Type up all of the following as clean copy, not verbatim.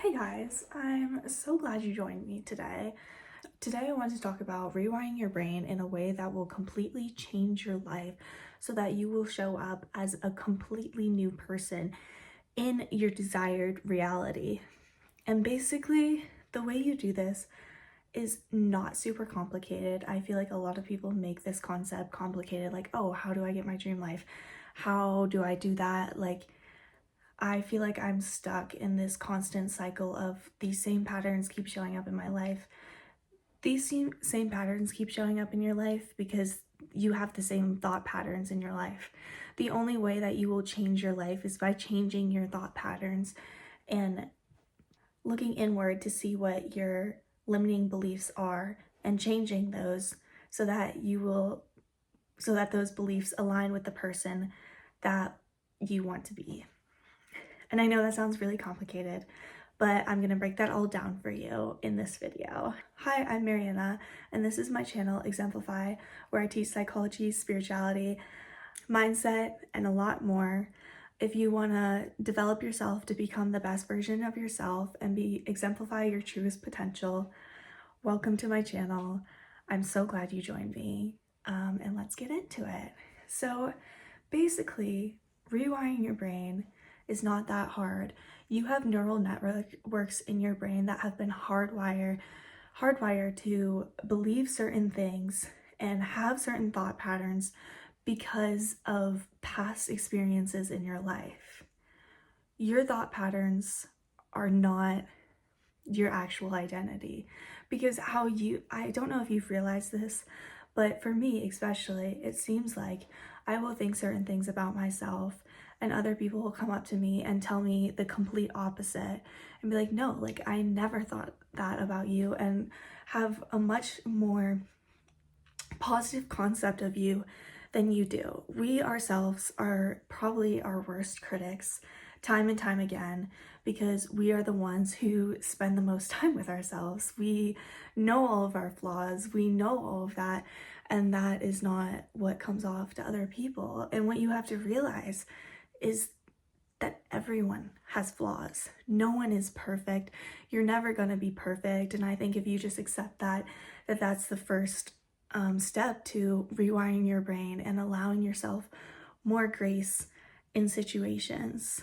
Hey guys, I'm so glad you joined me today. Today I want to talk about rewiring your brain in a way that will completely change your life so that you will show up as a completely new person in your desired reality. And basically, the way you do this is not super complicated. I feel like a lot of people make this concept complicated, like, oh, how do I get my dream life? How do I do that? I feel like I'm stuck in this constant cycle of these same patterns keep showing up in my life. These same patterns keep showing up in your life because you have the same thought patterns in your life. The only way that you will change your life is by changing your thought patterns and looking inward to see what your limiting beliefs are and changing those so that those beliefs align with the person that you want to be. And I know that sounds really complicated, but I'm gonna break that all down for you in this video. Hi, I'm Mariana, and this is my channel, Exemplify, where I teach psychology, spirituality, mindset, and a lot more. If you wanna develop yourself to become the best version of yourself and exemplify your truest potential, welcome to my channel. I'm so glad you joined me, and let's get into it. So basically, rewiring your brain is not that hard. You have neural networks in your brain that have been hardwired to believe certain things and have certain thought patterns because of past experiences in your life. Your thought patterns are not your actual identity, because I don't know if you've realized this, but for me especially, it seems like I will think certain things about myself and other people will come up to me and tell me the complete opposite and be like, no, like I never thought that about you, and have a much more positive concept of you than you do. We ourselves are probably our worst critics time and time again because we are the ones who spend the most time with ourselves. We know all of our flaws, we know all of that, and that is not what comes off to other people. And what you have to realize is that everyone has flaws. No one is perfect. You're never going to be perfect. And I think if you just accept that's the first step to rewiring your brain and allowing yourself more grace in situations.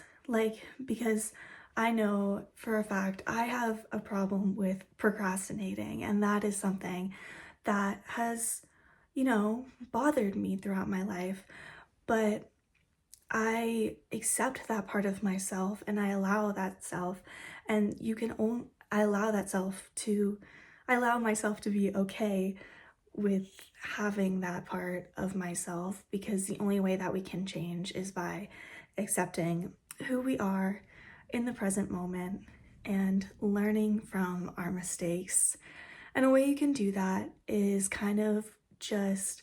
Because I know for a fact I have a problem with procrastinating, and that is something that has, bothered me throughout my life. But I accept that part of myself and I allow that self, and I allow myself to be okay with having that part of myself, because the only way that we can change is by accepting who we are in the present moment and learning from our mistakes. And a way you can do that is kind of just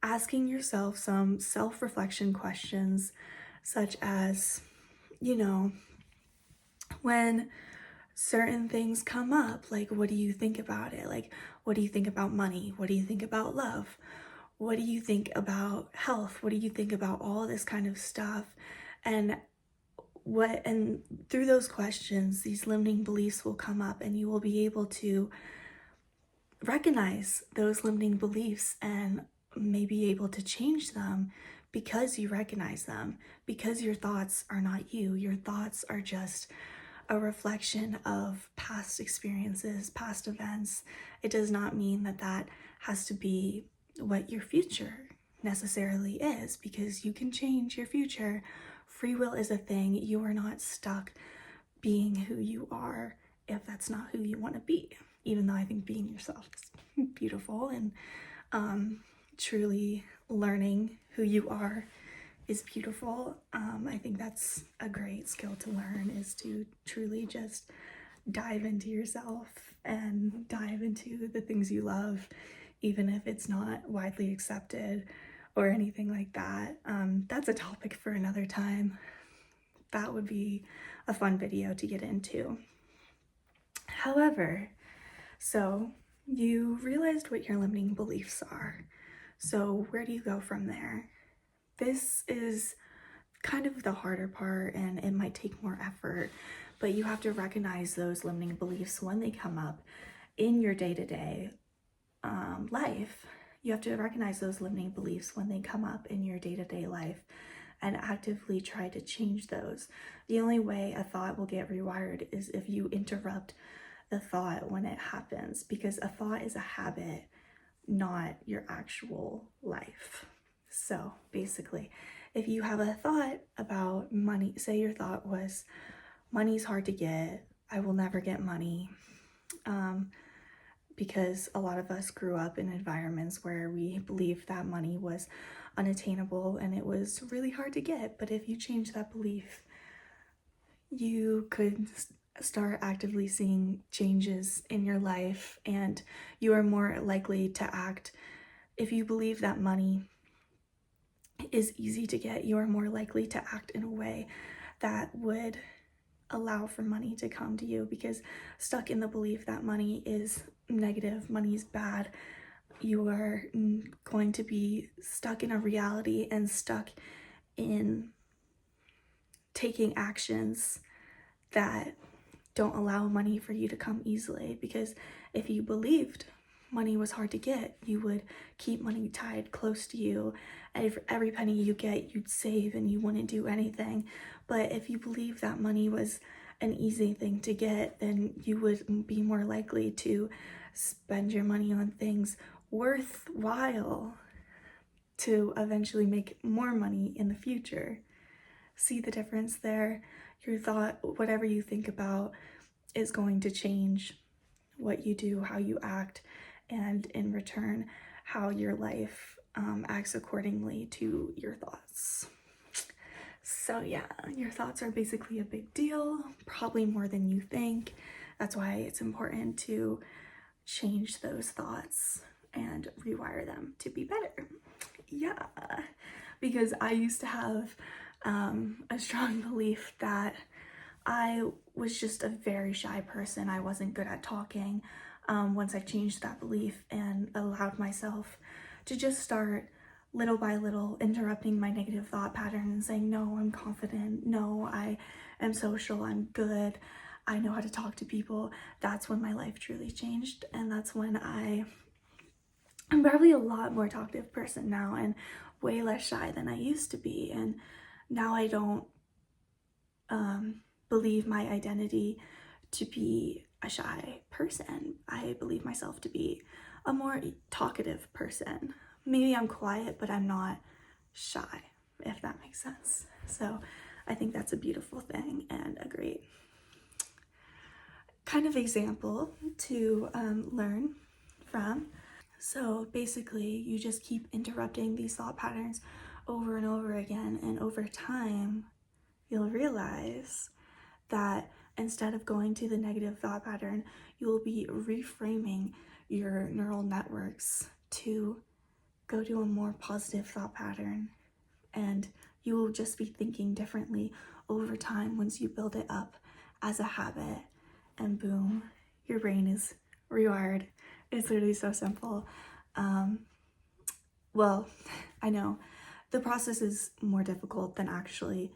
asking yourself some self-reflection questions, such as, when certain things come up, like, what do you think about it? Like, what do you think about money? What do you think about love? What do you think about health? What do you think about all this kind of stuff? And through those questions, these limiting beliefs will come up, and you will be able to recognize those limiting beliefs and maybe able to change them because you recognize them, because your thoughts are not you. Your thoughts are just a reflection of past experiences, past events. It does not mean that has to be what your future necessarily is, because you can change your future. Free will is a thing. You are not stuck being who you are if that's not who you want to be, even though I think being yourself is beautiful, and truly learning who you are is beautiful. I think that's a great skill to learn, is to truly just dive into yourself and dive into the things you love, even if it's not widely accepted or anything like that. That's a topic for another time. That would be a fun video to get into. However, so you realized what your limiting beliefs are. So where do you go from there? This is kind of the harder part, and it might take more effort, but you have to recognize those limiting beliefs when they come up in your day-to-day life. You have to recognize those limiting beliefs when they come up in your day-to-day life and actively try to change those. The only way a thought will get rewired is if you interrupt the thought when it happens, because a thought is a habit, not your actual life. So basically, if you have a thought about money, say your thought was, money's hard to get, I will never get money, because a lot of us grew up in environments where we believed that money was unattainable and it was really hard to get. But if you change that belief, you could start actively seeing changes in your life, and you are more likely to act. If you believe that money is easy to get, you are more likely to act in a way that would allow for money to come to you, because stuck in the belief that money is negative, money is bad, you are going to be stuck in a reality and stuck in taking actions that don't allow money for you to come easily. Because if you believed money was hard to get, you would keep money tied close to you, and for every penny you get, you'd save and you wouldn't do anything. But if you believe that money was an easy thing to get, then you would be more likely to spend your money on things worthwhile to eventually make more money in the future. See the difference there? Your thought, whatever you think about, is going to change what you do, how you act, and in return, how your life acts accordingly to your thoughts. So yeah, your thoughts are basically a big deal, probably more than you think. That's why it's important to change those thoughts and rewire them to be better. Yeah, because I used to have a strong belief that I was just a very shy person. I wasn't good at talking. Once I changed that belief and allowed myself to just start little by little interrupting my negative thought pattern and saying, no, I'm confident, no, I am social, I'm good, I know how to talk to people, that's when my life truly changed. And that's when I'm probably a lot more talkative person now and way less shy than I used to be. And now I don't believe my identity to be a shy person. I believe myself to be a more talkative person. Maybe I'm quiet, but I'm not shy, if that makes sense. So I think that's a beautiful thing and a great kind of example to learn from. So basically, you just keep interrupting these thought patterns over and over again, and over time, you'll realize that instead of going to the negative thought pattern, you will be reframing your neural networks to go to a more positive thought pattern, and you will just be thinking differently over time once you build it up as a habit, and boom, your brain is rewired. It's literally so simple. Well, I know the process is more difficult than actually,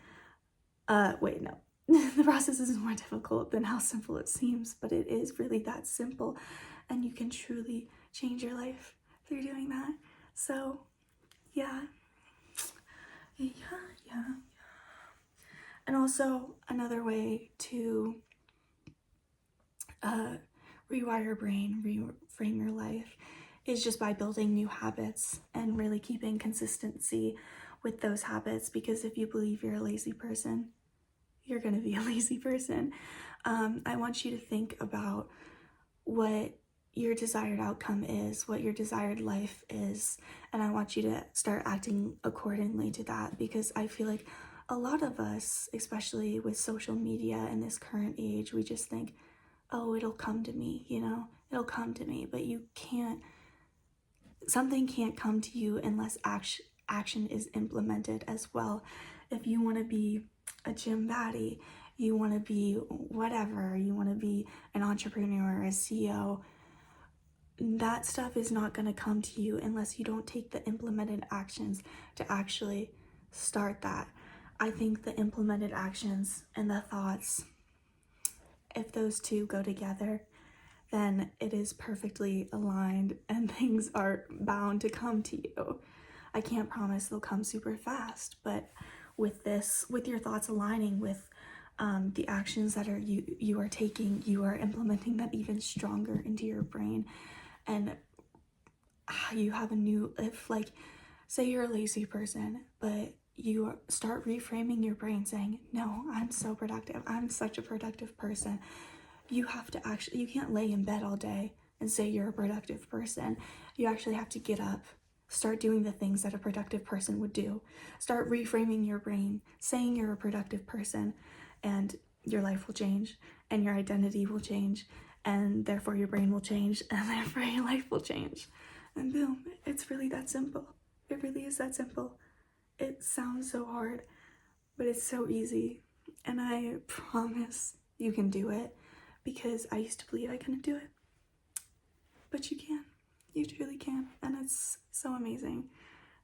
the process is more difficult than how simple it seems, but it is really that simple, and you can truly change your life through doing that. So yeah. And also another way to rewire your brain, reframe your life, is just by building new habits and really keeping consistency with those habits. Because if you believe you're a lazy person, you're gonna be a lazy person. I want you to think about what your desired outcome is, what your desired life is, and I want you to start acting accordingly to that, because I feel like a lot of us, especially with social media in this current age, we just think, oh, it'll come to me, it'll come to me. But something can't come to you unless action is implemented as well. If you want to be a gym baddie, you want to be whatever, you want to be an entrepreneur, a CEO, that stuff is not going to come to you unless you don't take the implemented actions to actually start that. I think the implemented actions and the thoughts if those two go together, then it is perfectly aligned and things are bound to come to you. I can't promise they'll come super fast, but with your thoughts aligning with the actions that you are taking, you are implementing that even stronger into your brain. And you have a new, if like, say you're a lazy person, but you start reframing your brain saying, no, I'm so productive, I'm such a productive person. You have to actually, you can't lay in bed all day and say you're a productive person. You actually have to get up, start doing the things that a productive person would do. Start reframing your brain, saying you're a productive person, and your life will change, and your identity will change, and therefore your brain will change, and therefore your life will change. And boom, it's really that simple. It really is that simple. It sounds so hard, but it's so easy. And I promise you can do it, because I used to believe I couldn't do it. But you can. You truly can. And it's so amazing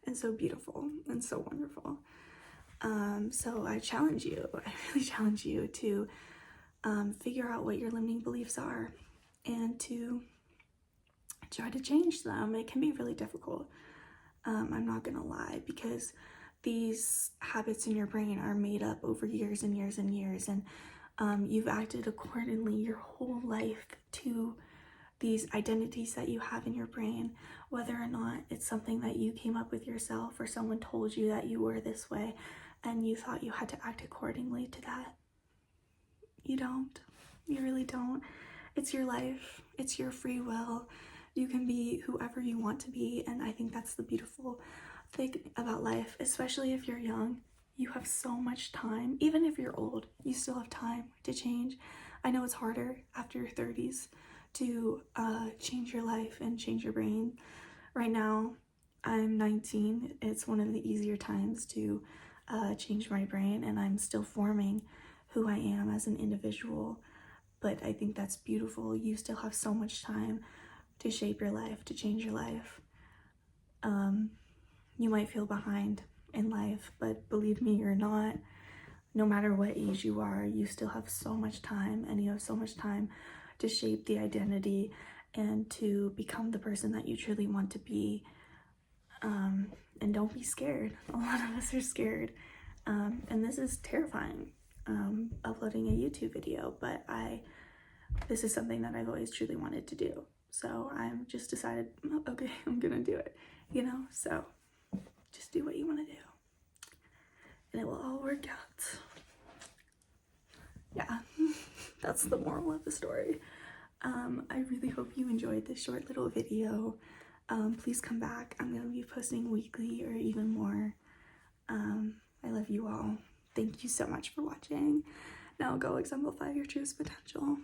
and so beautiful and so wonderful. So I challenge you, I really challenge you to figure out what your limiting beliefs are and to try to change them. It can be really difficult. I'm not gonna lie, because these habits in your brain are made up over years and years and years, and you've acted accordingly your whole life to these identities that you have in your brain, whether or not it's something that you came up with yourself or someone told you that you were this way and you thought you had to act accordingly to that. You don't. You really don't. It's your life. It's your free will. You can be whoever you want to be, and I think that's the beautiful thing about life, especially if you're young. You have so much time. Even if you're old, you still have time to change. I know it's harder after your 30s to change your life and change your brain. Right now, I'm 19. It's one of the easier times to change my brain, and I'm still forming who I am as an individual. But I think that's beautiful. You still have so much time to shape your life, to change your life. You might feel behind in life, but believe me, you're not. No matter what age you are, you still have so much time, and you have so much time to shape the identity and to become the person that you truly want to be. And don't be scared. A lot of us are scared. And this is terrifying, uploading a YouTube video, but this is something that I've always truly wanted to do. So I've just decided, okay, I'm gonna do it, so just do what you want to do and it will all work out. Yeah, that's the moral of the story. I really hope you enjoyed this short little video. Please come back. I'm gonna be posting weekly or even more. I love you all. Thank you so much for watching. Now go exemplify your truest potential.